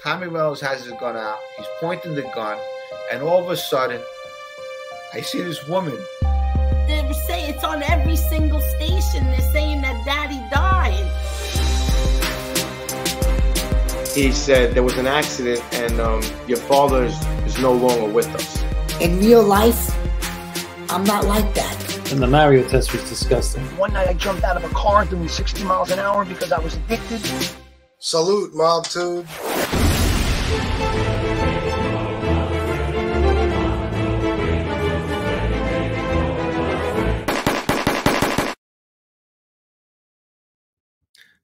Tommy Reynolds has his gun out. He's pointing the gun, and all of a sudden, I see this woman. They say it's on every single station. They're saying that Daddy died. He said there was an accident and your father is no longer with us. In real life, I'm not like that. And the Mario test was disgusting. One night I jumped out of a car doing 60 miles an hour because I was addicted. Salute, Mob Tube.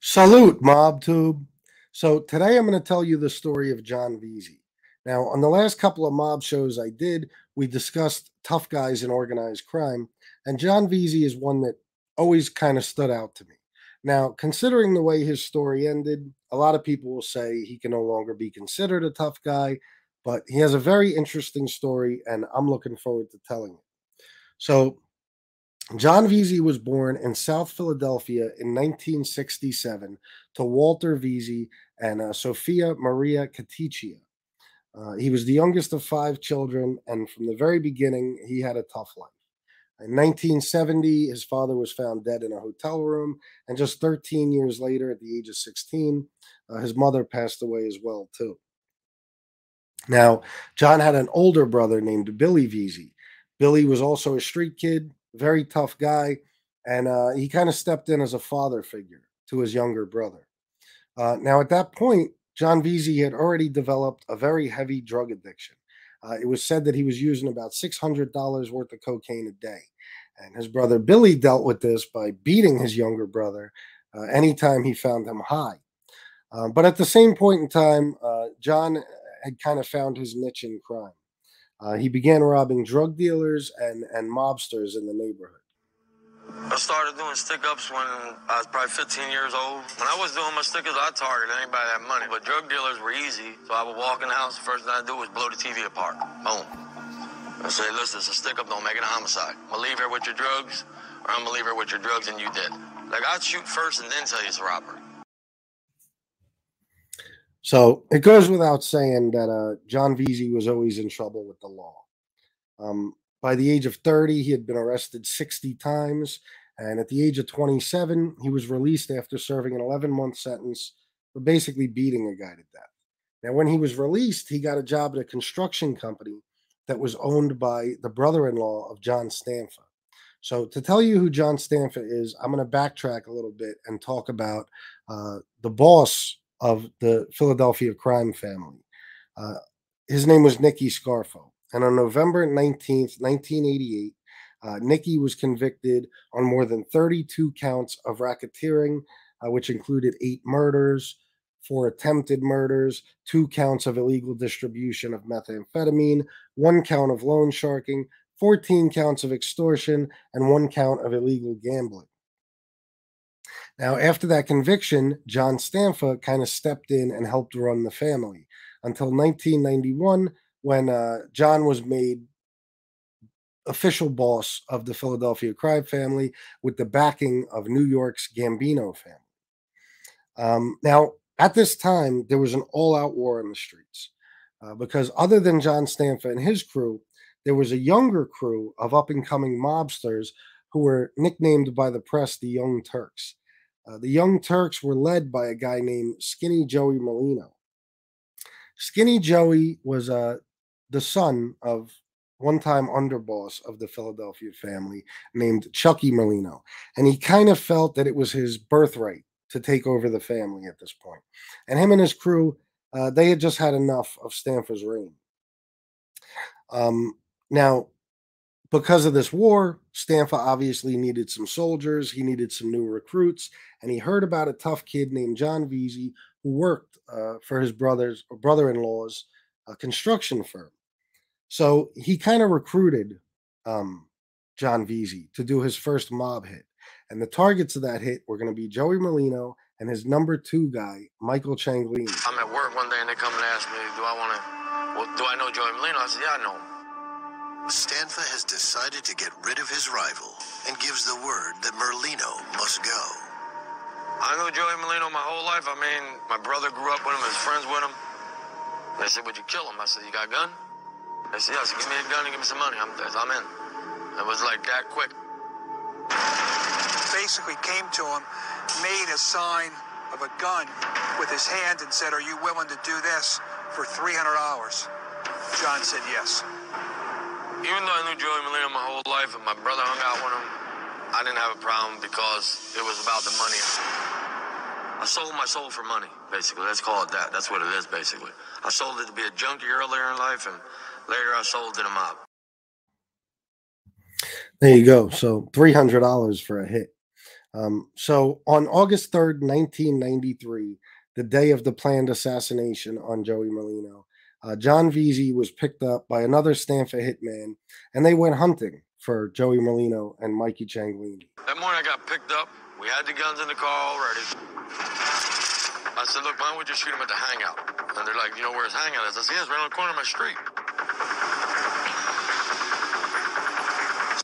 Salute, Mob Tube. So today I'm going to tell you the story of John Veazey. Now, on the last couple of mob shows I did, we discussed tough guys in organized crime, and John Veazey is one that always kind of stood out to me. Now, considering the way his story ended, a lot of people will say he can no longer be considered a tough guy, but he has a very interesting story, and I'm looking forward to telling it. So, John Veazey was born in South Philadelphia in 1967 to Walter Veazey and Sophia Maria Caticcia. He was the youngest of 5 children, and from the very beginning, he had a tough life. In 1970, his father was found dead in a hotel room, and just 13 years later, at the age of 16, his mother passed away as well, too. Now, John had an older brother named Billy Veazey. Billy was also a street kid, very tough guy, and he kind of stepped in as a father figure to his younger brother. Now, at that point, John Veazey had already developed a very heavy drug addiction. It was said that he was using about $600 worth of cocaine a day. And his brother Billy dealt with this by beating his younger brother anytime he found him high. But at the same point in time, John had kind of found his niche in crime. He began robbing drug dealers and mobsters in the neighborhood. I started doing stick-ups when I was probably 15 years old. When I was doing my stick-ups, I targeted anybody that had money. But drug dealers were easy, so I would walk in the house. The first thing I'd do was blow the TV apart. Boom. I say, listen, it's a stick-up, don't make it a homicide. I'm going to leave here with your drugs, or I'm going to leave here with your drugs and you dead. Like, I'd shoot first and then tell you it's a robbery. So it goes without saying that John Veazey was always in trouble with the law. By the age of 30, he had been arrested 60 times, and at the age of 27, he was released after serving an 11-month sentence for basically beating a guy to death. Now, when he was released, he got a job at a construction company that was owned by the brother-in-law of John Stanfa. So to tell you who John Stanfa is, I'm going to backtrack a little bit and talk about the boss of the Philadelphia crime family. His name was Nicky Scarfo. And on November 19th, 1988, Nicky was convicted on more than 32 counts of racketeering, which included 8 murders, 4 attempted murders, 2 counts of illegal distribution of methamphetamine, 1 count of loan sharking, 14 counts of extortion, and 1 count of illegal gambling. Now, after that conviction, John Stanfa kind of stepped in and helped run the family until 1991, when John was made official boss of the Philadelphia crime family with the backing of New York's Gambino family. Now, at this time, there was an all-out war in the streets because other than John Stanfa and his crew, there was a younger crew of up-and-coming mobsters who were nicknamed by the press the Young Turks. The Young Turks were led by a guy named Skinny Joey Molino. Skinny Joey was the son of one-time underboss of the Philadelphia family named Chucky Molino. And he kind of felt that it was his birthright to take over the family at this point. And him and his crew, they had just had enough of Stanfa's reign. Now, because of this war, Stanfa obviously needed some soldiers. He needed some new recruits. And he heard about a tough kid named John Veazey who worked for his brother-in-law's construction firm. So he kind of recruited John Veazey to do his first mob hit. And the targets of that hit were going to be Joey Molino and his number 2 guy, Michael Changlini. I'm at work one day and they come and ask me, do I know Joey Molino? I said, yeah, I know him. Stanfa has decided to get rid of his rival and gives the word that Molino must go. I knew Joey Molino my whole life. I mean, my brother grew up with him, his friends with him. They said, would you kill him? I said, you got a gun? They said, yeah. I said, give me a gun and give me some money. I'm in. It was like that quick. Basically came to him, made a sign of a gun with his hand and said, are you willing to do this for $300? John said yes. Even though I knew Joey Molino my whole life and my brother hung out with him, I didn't have a problem because it was about the money. I sold my soul for money, basically. Let's call it that. That's what it is, basically. I sold it to be a junkie earlier in life, and later I sold it to the mob. There you go. So $300 for a hit. So on August 3rd, 1993, the day of the planned assassination on Joey Molino, John Veazey was picked up by another Stanford hitman, and they went hunting for Joey Molino and Mikey Cianglini. That morning I got picked up. We had the guns in the car already. I said, look, why don't we just shoot him at the hangout? And they're like, you know where his hangout is? I said, yeah, it's right on the corner of my street.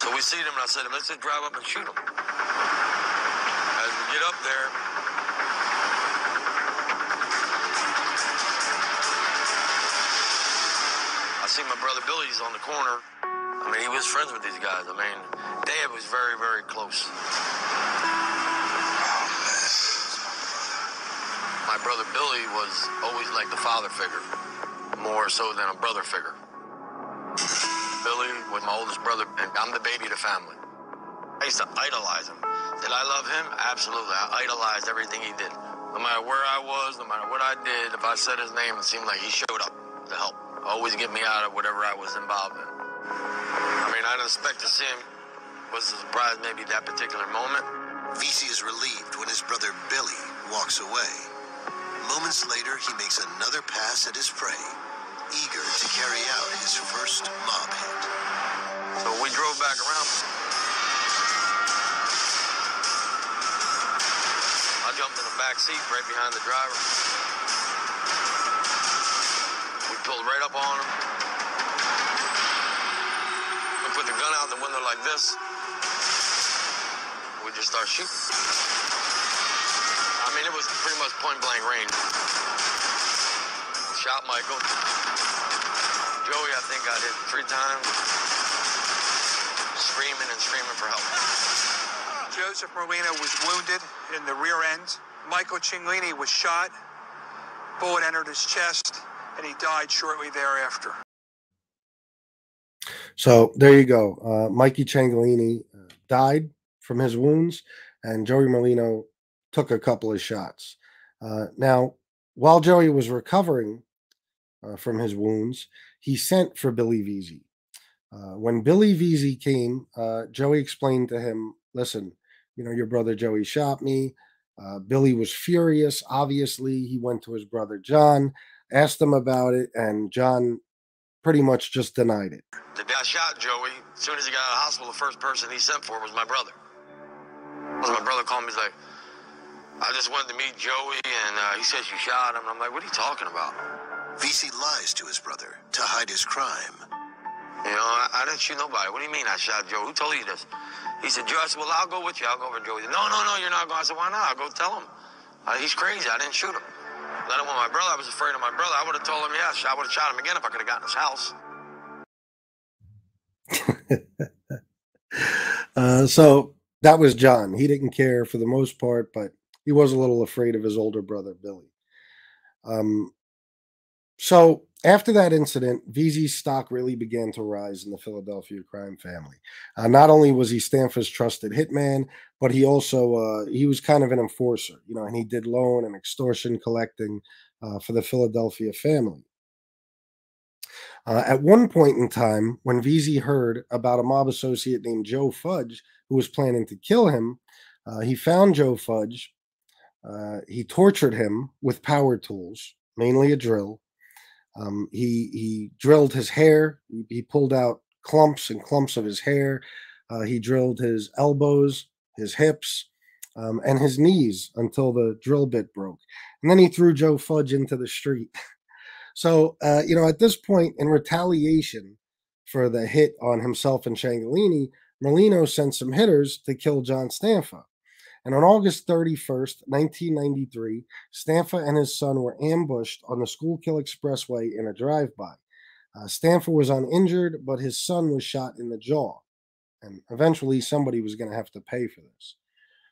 So we see them, and I said, let's just drive up and shoot him. As we get up there, I see my brother Billy's on the corner. I mean, he was friends with these guys. I mean, Dad was very, very close. My brother Billy was always like the father figure, more so than a brother figure. Billy was my oldest brother, and I'm the baby of the family. I used to idolize him. Did I love him? Absolutely. I idolized everything he did. No matter where I was, no matter what I did, if I said his name, it seemed like he showed up to help. Always get me out of whatever I was involved in. I mean, I didn't expect to see him. Was a surprise maybe that particular moment. Veazey is relieved when his brother Billy walks away. Moments later, he makes another pass at his prey, eager to carry out his first mob hit. So we drove back around. I jumped in the back seat right behind the driver. We pulled right up on him. We put the gun out the window like this. We just start shooting. I mean, it was pretty much point blank range. Shot Michael. Joey, I think, got hit 3 times. Screaming for help. Joseph Molino was wounded in the rear end. Michael Cianglini was shot. Bullet entered his chest, and he died shortly thereafter. So there you go. Mikey Cianglini died from his wounds, and Joey Molino took a couple of shots. Now, while Joey was recovering from his wounds, he sent for Billy Veazey. When Billy Veazey came, Joey explained to him, listen, you know, your brother Joey shot me. Billy was furious. Obviously, he went to his brother John, asked him about it, and John pretty much just denied it. The guy shot Joey. As soon as he got out of the hospital, the first person he sent for was my brother. My brother called me, he's like, I just wanted to meet Joey, and he says you shot him. And I'm like, what are you talking about? Veazey lies to his brother to hide his crime. You know, I didn't shoot nobody. What do you mean I shot Joe? Who told you this? He said, Joe, I said, well, I'll go with you. I'll go over to Joey. He said, no, you're not going. I said, why not? I'll go tell him. He's crazy. I didn't shoot him. Then when my brother, I was afraid of my brother. I would have told him, yes, I would have shot him again if I could have gotten his house. So that was John. He didn't care for the most part, but he was a little afraid of his older brother, Billy. So after that incident, Veazey's stock really began to rise in the Philadelphia crime family. Not only was he Stanford's trusted hitman, but he also he was kind of an enforcer, you know, and he did loan and extortion collecting for the Philadelphia family. At one point in time, when Veazey heard about a mob associate named Joe Fudge who was planning to kill him, he found Joe Fudge. He tortured him with power tools, mainly a drill. He drilled his hair. He pulled out clumps and clumps of his hair. He drilled his elbows, his hips, and his knees until the drill bit broke. And then he threw Joe Fudge into the street. So, you know, at this point, in retaliation for the hit on himself and Cianglini, Molino sent some hitters to kill John Stanfa. And on August 31st, 1993, Stanfa and his son were ambushed on the Schuylkill Expressway in a drive-by. Stanfa was uninjured, but his son was shot in the jaw. And eventually somebody was going to have to pay for this.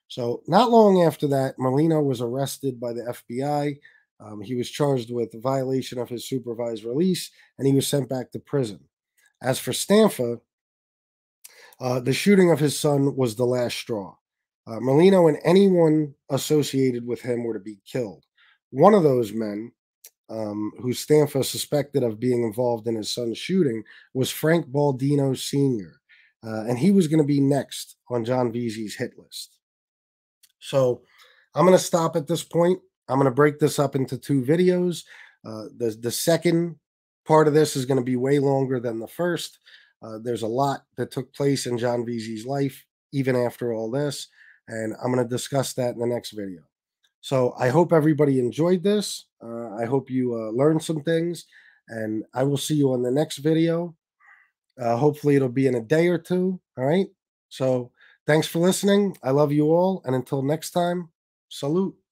So not long after that, Molino was arrested by the FBI. He was charged with violation of his supervised release, and he was sent back to prison. As for Stanfa, the shooting of his son was the last straw. Molino and anyone associated with him were to be killed. One of those men, who Stanfa suspected of being involved in his son's shooting, was Frank Baldino Sr., and he was going to be next on John Veazey's hit list. So I'm going to stop at this point. I'm going to break this up into 2 videos. The second part of this is going to be way longer than the first. There's a lot that took place in John Veazey's life, even after all this, and I'm going to discuss that in the next video. So I hope everybody enjoyed this. I hope you learned some things, and I will see you on the next video. Hopefully it'll be in a day or 2. All right. So thanks for listening. I love you all. And until next time, salute.